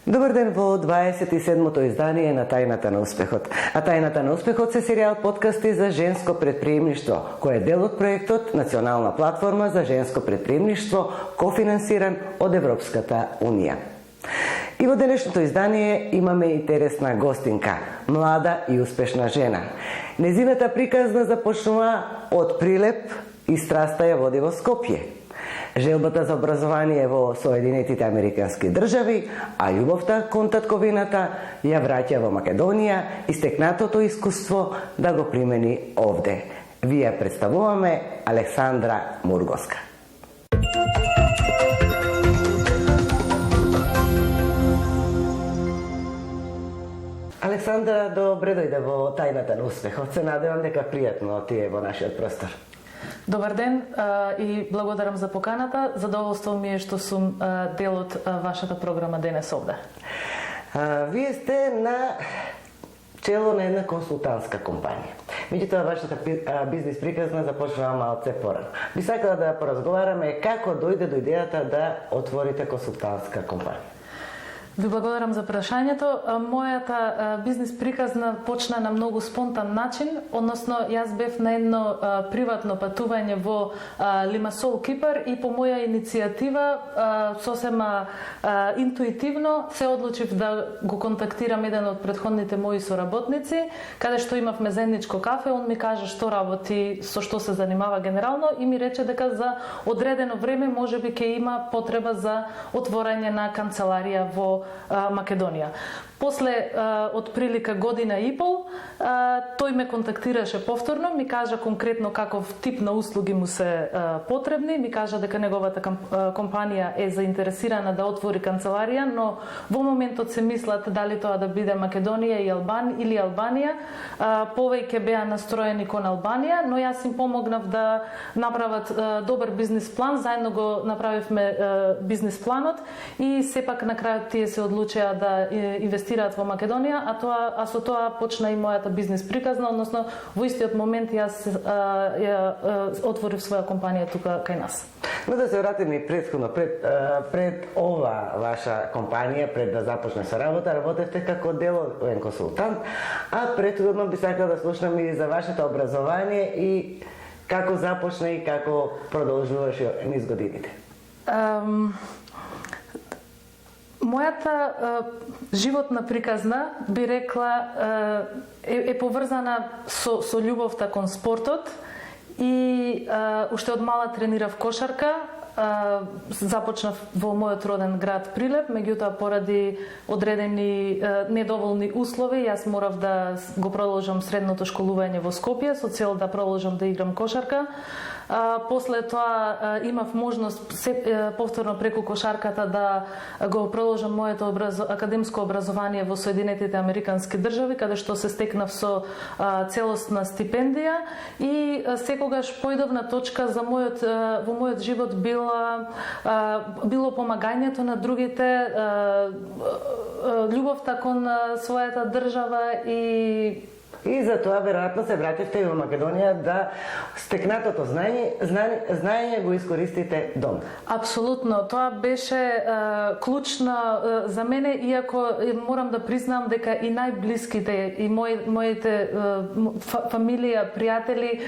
Добар ден во 27-то издание на Тајната на успехот. А Тајната на успехот се серијал подкасти за женско предприемништво, кој е дел од проектот Национална платформа за женско предприемништво, кофинансиран од Европската Унија. И во денешното издание имаме интересна гостинка, млада и успешна жена. Незината приказна започнува од Прилеп и страста ја води во Скопје. Желбата за образование во Соединетите Американски држави, а љубовта кон татковината ја враќа во Македонија и стекнатото искуство да го примени овде. Ви ја представуваме Александра Мургоска. Александра, добре дојде во Тајната на успехот. Се надевам дека пријатно ти е во нашиот простор. Добар ден и благодарам за поканата. Задоволство ми е што сум дел од вашата програма денес овде. Вие сте на чело на една консултантска компанија. Меѓутоа, вашата бизнес приказна започнува малце порано. Би сакала да поразговараме како дојде до идејата да отворите консултантска компанија. Ви благодарам за прашањето. Мојата бизнес приказна почна на многу спонтан начин, односно јас бев на едно приватно патување во Лимасол, Кипар и по моја иницијатива сосема интуитивно се одлучив да го контактирам еден од претходните мои соработници, каде што имавме заедничко кафе. Он ми кажа што работи, со што се занимава генерално и ми рече дека за одредено време можеби ќе има потреба за отворање на канцеларија во Македонија. После од прилика година и пол, тој ме контактираше повторно, ми кажа конкретно каков тип на услуги му се потребни, ми кажа дека неговата компанија е заинтересирана да отвори канцеларија, но во моментот се мислат дали тоа да биде Македонија и или Албанија. Повеќе беа настроени кон Албанија, но јас им помогнав да направат добар бизнес план, заедно го направивме бизнес планот и сепак на крајот тие се одлучија да инвестираат во Македонија, а со тоа почна и мојата бизнес приказна, односно во истиот момент јас отворив своја компанија тука кај нас. Но да се вратиме и претходно, пред ова ваша компанија, пред да започне со работа, работевте како деловен консултант, а претходно би сакала да слушнам и за вашето образование и како започна и како продолжуваше низ годините. Мојата животна приказна, би рекла, е поврзана со љубовта кон спортот и уште од мала тренирав кошарка. Започнав во мојот роден град Прилеп, меѓутоа поради одредени недоволни услови јас морав да го продолжам средното школување во Скопје со цел да продолжам да играм кошарка. После тоа имав можност повторно преку кошарката да го продолжам моето академско образование во Соединетите Американски држави, каде што се стекнав со целосна стипендија и секогаш поидовна точка за во мојот живот било помагањето на другите, љубовта кон својата држава И за тоа веројатно се вративте во Македонија да стекнатото знаење го искористите дома. Апсолутно, тоа беше клучно за мене, иако морам да признам дека и најблиските и моите фамилија, пријатели,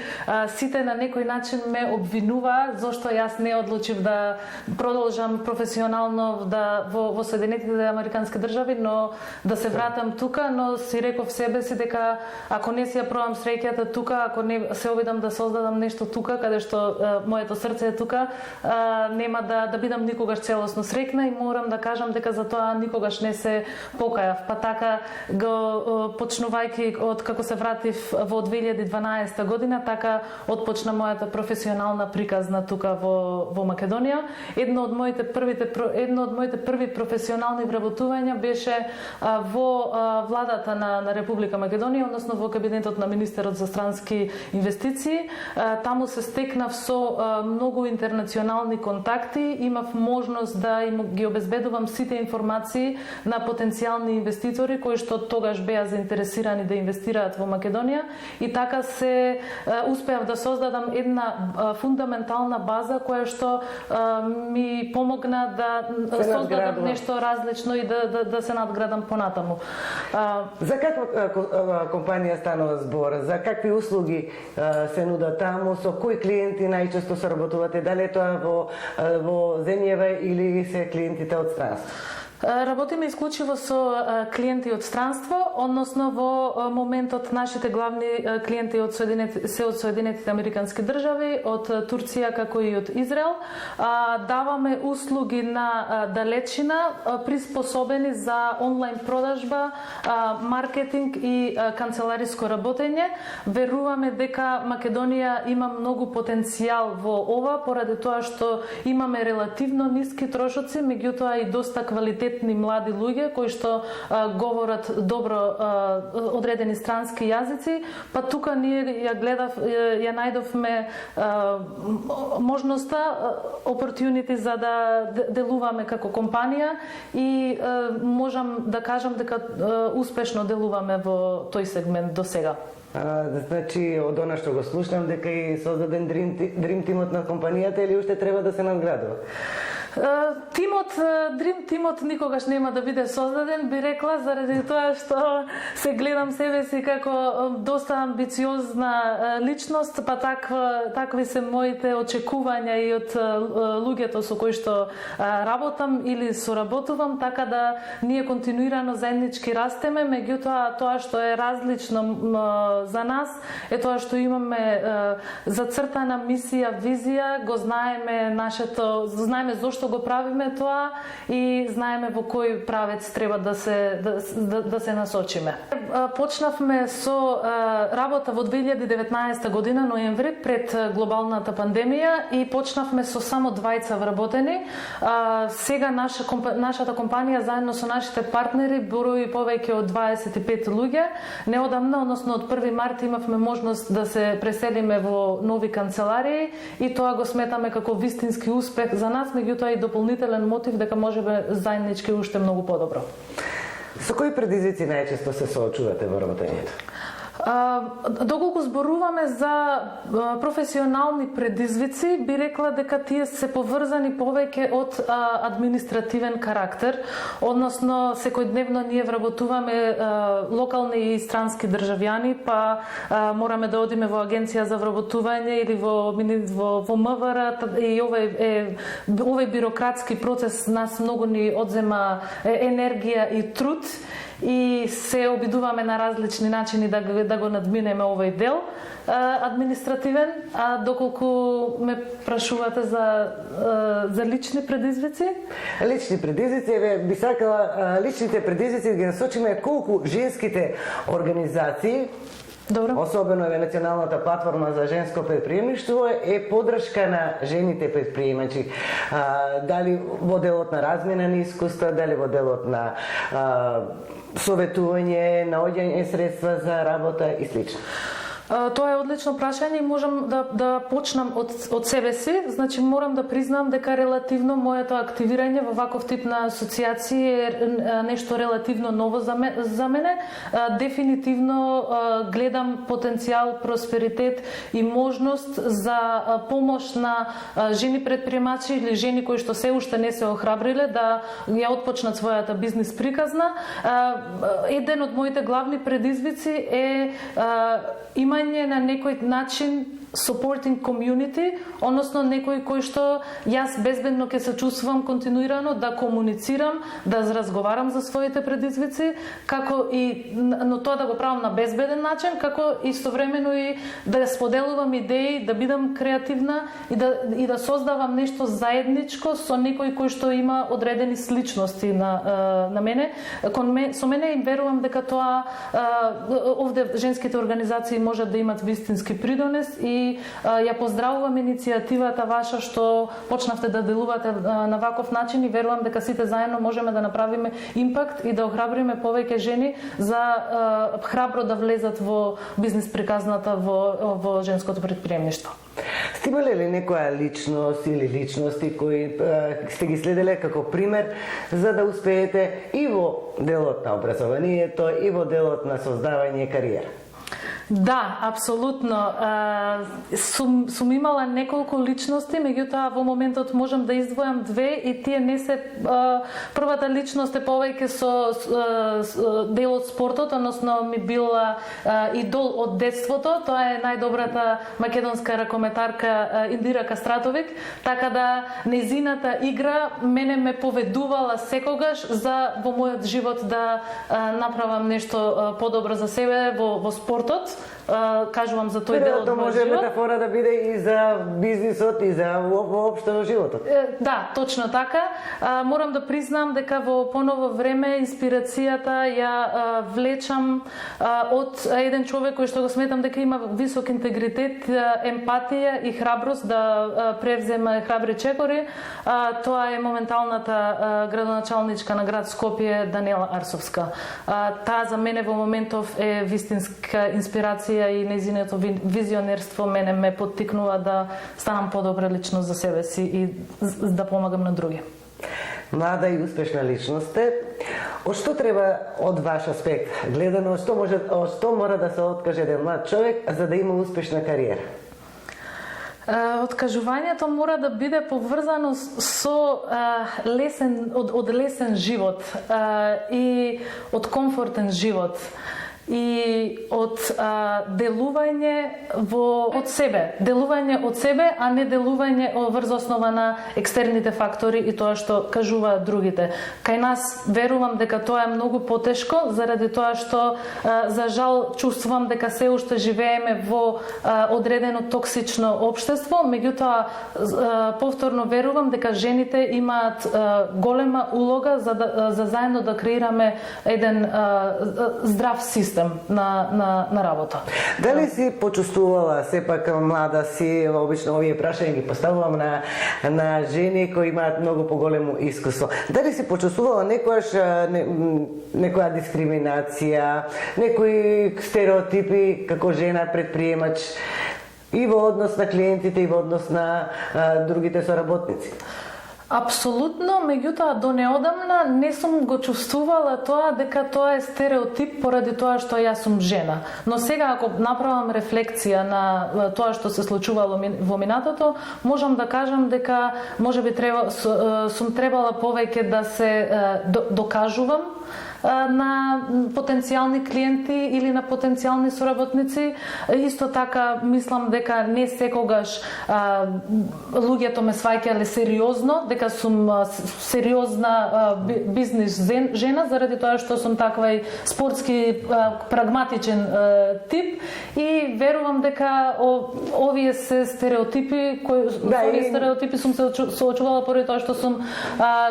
сите на некој начин ме обвинуваа зошто јас не одлучив да продолжам професионално во Соединетите Американски држави, но да се вратам тука, но си реков себе си дека ако не си ја пробам среќата тука, ако не се обидам да создадам нешто тука, каде што моето срце е тука, нема да бидам никогаш целосно среќна и морам да кажам дека за тоа никогаш не се покајав. Па така, почнувајќи од како се вратив во 2012 година, така отпочна мојата професионална приказна тука во Македонија. Едно од моите први професионални вработувања беше во владата на Република Македонија, односно во кабинетот на министерот за странски инвестиции. Таму се стекнав со многу интернационални контакти, имав можност да ги обезбедувам сите информации на потенцијални инвеститори кои што тогаш беа заинтересирани да инвестираат во Македонија, и така се успеав да создадам една фундаментална база која што ми помогна да создадам нешто различно и да се надградам понатаму. За каква компанија станува збор? За какви услуги се нудат таму? Со кои клиенти најчесто соработувате? Дали е тоа во земјава или се клиентите од странство? Работиме исклучиво со клиенти од странство, односно во моментот нашите главни клиенти од Соединетите Американски држави, од Турција како и од Израел. Даваме услуги на далечина, приспособени за онлайн продажба, маркетинг и канцелариско работење. Веруваме дека Македонија има многу потенцијал во ова, поради тоа што имаме релативно ниски трошоци, меѓутоа и доста квалитетни млади луѓе кои што говорат добро одредени странски јазици, па тука ние ја најдовме можноста, opportunity за да делуваме како компанија, и можам да кажам дека успешно делуваме во тој сегмент до сега. Значи, од она што го слушам, дека и создаден дрим тимот на компанијата, или уште треба да се надградува? Дрим тимот никогаш нема да биде создаден, би рекла, заради тоа што се гледам себе си како доста амбициозна личност, па такви се моите очекувања и од луѓето со кои што работам или соработувам, така да ние континуирано заеднички растеме, меѓутоа тоа што е различно за нас е тоа што имаме зацртана мисија, визија, го знаеме знаеме зошто го правиме тоа и знаеме во кој правец треба да се насочиме. Почнавме со работа во 2019 година, ноември, пред глобалната пандемија, и почнавме со само 2 вработени. Сега нашата компанија заедно со нашите партнери брои повеќе од 25 луѓе. Неодамна, односно од 1 март, имавме можност да се преселиме во нови канцеларии, и тоа го сметаме како вистински успех за нас, меѓутоа и дополнителен мотив дека можеме заеднички уште многу подобро. Со кои предизвици најчесто се соочувате во работењето? Доколку зборуваме за професионални предизвици, би рекла дека тие се поврзани повеќе од административен карактер, односно секојдневно ние вработуваме локални и странски државјани, па мораме да одиме во агенција за вработување или во МВР, и овој бирократски процес нас многу ни одзема енергија и труд, и се обидуваме на различни начини да го надминеме овој дел административен. Доколку ме прашувате за лични предизвици? Лични предизвици, би сакала личните предизвици ги насочиме колку женските организации, добро, особено е Националната платформа за женско предприемништво, е поддршка на жените предприемачи. Дали во делот на размена на искуства, дали во делот на советување, наоѓање средства за работа и слично. Тоа е одлично прашање и можам да почнам од себе си. Значи, морам да признам дека релативно моето активирање во ваков тип на асоцијации е нешто релативно ново за мене. Дефинитивно гледам потенцијал, просперитет и можност за помош на жени предприемачи или жени кои што се уште не се охрабриле да ја отпочнат својата бизнис приказна. Еден од моите главни предизвици е имање на некој начин supporting community, односно некој кој што јас безбедно ќе се чувствувам континуирано да комуницирам, да разговарам за своите предизвици, но тоа да го правам на безбеден начин, како истовремено и да споделувам идеи, да бидам креативна и да создавам нешто заедничко со некој кој што има одредени сличности на мене. Со мене и верувам дека тоа овде женските организации можат да имат вистински придонес и и ја поздравувам иницијативата ваша што почнавте да делувате на ваков начин и верувам дека сите заедно можеме да направиме импакт и да охрабриме повеќе жени за храбро да влезат во бизнис приказната во женското претприемништво. Сте имале ли некоја личност или личности кои сте ги следеле како пример за да успеете и во делот на образованието и во делот на создавање кариера? Да, апсолутно. Сум имала неколку личности, меѓутоа во моментот можам да издвојам две и тие не се првата личност е повеќе со дел од спортот, односно ми била идол од детството. Тоа е најдобрата македонска ракометарка Индира Кастратовик, така да незината игра мене ме поведувала секогаш за во мојот живот да направам нешто подобро за себе во спортот. Кажувам за тој дел од мојот може живот. метафора да биде и за бизнисот и за воопшто животот. Да, точно така. Морам да признам дека во поново време инспирацијата ја влечам од еден човек кој што го сметам дека има висок интегритет, емпатија и храброст да превземе храбри чекори. Тоа е моменталната градоначалничка на град Скопје Даниела Арсовска. Таа за мене во моментов е вистинска инспирација и нејзиното визионерство мене ме поттикнува да станам подобра личност за себе си и да помагам на други. Млада и успешна личност сте. Од што треба од ваш аспект гледано, од што мора да се откаже еден млад човек за да има успешна кариера? Откажувањето мора да биде поврзано со лесен живот и од комфортен живот и од делување од себе. Делување од себе, а не делување врз основа на екстерните фактори и тоа што кажуваат другите. Кај нас верувам дека тоа е многу потешко, заради тоа што за жал чувствувам дека се уште живееме во одредено токсично општество, меѓутоа повторно верувам дека жените имаат голема улога за заедно да креираме еден здрав систем на работа. Дали си почувствувала, сепак млада си, обично овие прашања ги поставувам на жени кои имаат многу поголемо искуство. Дали си почувствувала некојаш некоја дискриминација, некои стереотипи како жена предприемач и во однос на клиентите и во однос на другите соработници? Апсолутно, меѓутоа до неодамна не сум го чувствувала тоа дека тоа е стереотип поради тоа што јас сум жена. Но сега ако направам рефлексија на тоа што се случувало во минатото, можам да кажам дека можеби сум требала повеќе да се докажувам на потенцијални клиенти или на потенцијални соработници. Исто така мислам дека не секогаш луѓето ме сваќале сериозно, дека сум сериозна бизнис жена, заради тоа што сум таква и спортски прагматичен тип и верувам дека овие се стереотипи стереотипи сум се соочувала поради тоа што сум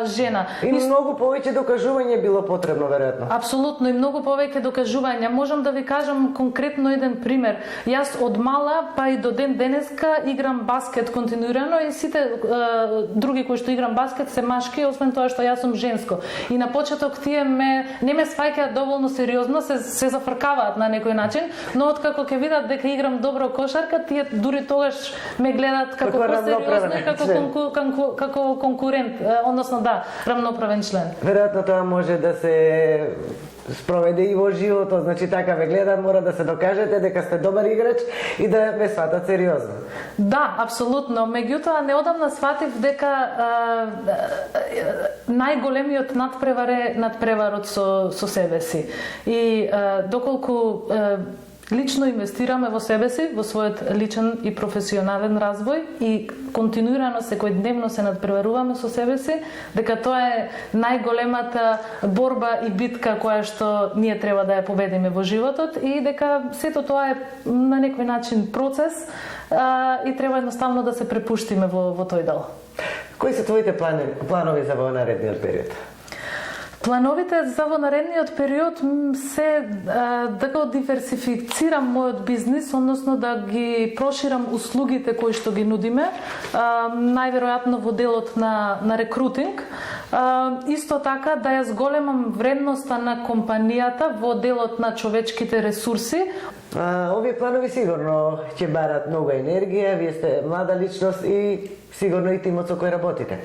жена. И многу повеќе докажување било потребно, веројатно. Апсолутно, и многу повеќе докажувања. Можам да ви кажам конкретно еден пример. Јас од мала па и до ден денеска играм баскет континуирано и сите други кои што играм баскет се машки, освен тоа што јас сум женско. И на почеток тие не ме сваќаат доволно сериозно, се зафркаваат на некој начин, но откако ќе видат дека играм добро кошарка, тие дури тогаш ме гледаат како посериозно и како конкурент, односно рамноправен член. Веројатно тоа може да се спроведе и во животот, значи така ве гледат, мора да се докажете дека сте добар играч и да ве сватат сериозно. Да, апсолутно. Меѓутоа неодамна сватив дека најголемиот надпревар е надпреварот со себе си. И доколку лично инвестираме во себе си, во својот личен и професионален развој и континуирано секојдневно се надпреваруваме со себе си, дека тоа е најголемата борба и битка која што ние треба да ја победиме во животот и дека сето тоа е на некој начин процес и треба едноставно да се препуштиме во тој дел. Кои се твоите планови за во наредниот период? Плановите за во наредниот период се да го диверсифицирам мојот бизнис, односно да ги проширам услугите кои што ги нудиме, најверојатно во делот на рекрутинг. Исто така да ја зголемам вредноста на компанијата во делот на човечките ресурси. Овие планови сигурно ќе барат многу енергија, вие сте млада личност и сигурно и тимот со кој работите.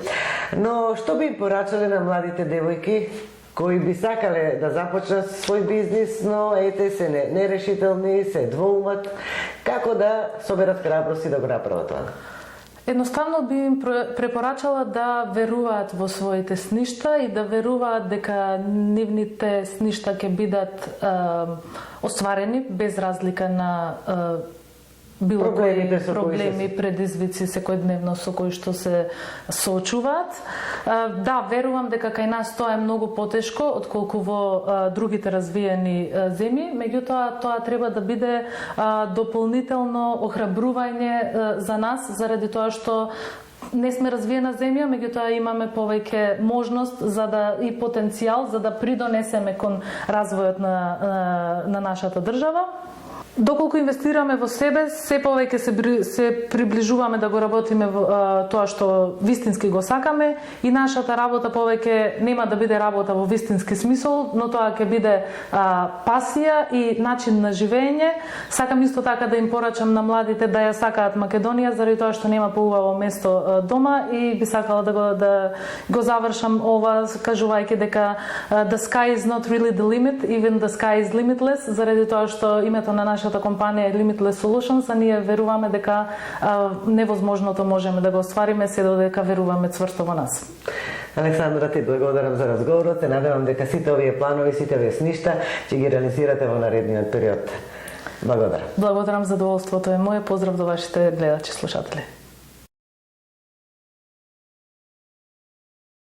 Но што би им порачале на младите девојки кои би сакале да започнат свој бизнис, но ете се нерешителни, се двоумат, како да соберат храброст и да го направат тоа? Едноставно би им препорачала да веруваат во своите сништа и да веруваат дека нивните сништа ќе бидат остварени без разлика на било кои проблеми, предизвици секојдневно со кои што се соочуваат. Да, верувам дека кај нас тоа е многу потешко отколку во другите развиени земји, меѓутоа тоа треба да биде дополнително охрабрување за нас, заради тоа што не сме развиена земја, меѓутоа имаме повеќе можност и потенцијал за да придонесеме кон развојот на нашата држава. Доколку инвестираме во себе, се повеќе се приближуваме да го работиме во тоа што вистински го сакаме и нашата работа повеќе нема да биде работа во вистински смисол, но тоа ќе биде пасија и начин на живење. Сакам исто така да им порачам на младите да ја сакаат Македонија, заради тоа што нема поубаво место дома и би сакала да го завршам ова кажувајќи дека the sky is not really the limit, even the sky is limitless, заради тоа што името на нашата компанија е Limitless Solutions, а ние веруваме дека невозможното можеме да го оствариме се додека веруваме цврсто во нас. Александра, ти благодарам за разговорот. Се надевам дека сите овие планови, сите овие сништа ќе ги реализирате во наредниот период. Благодарам. Благодарам, задоволството е моје. Поздрав до вашите гледачи, слушатели.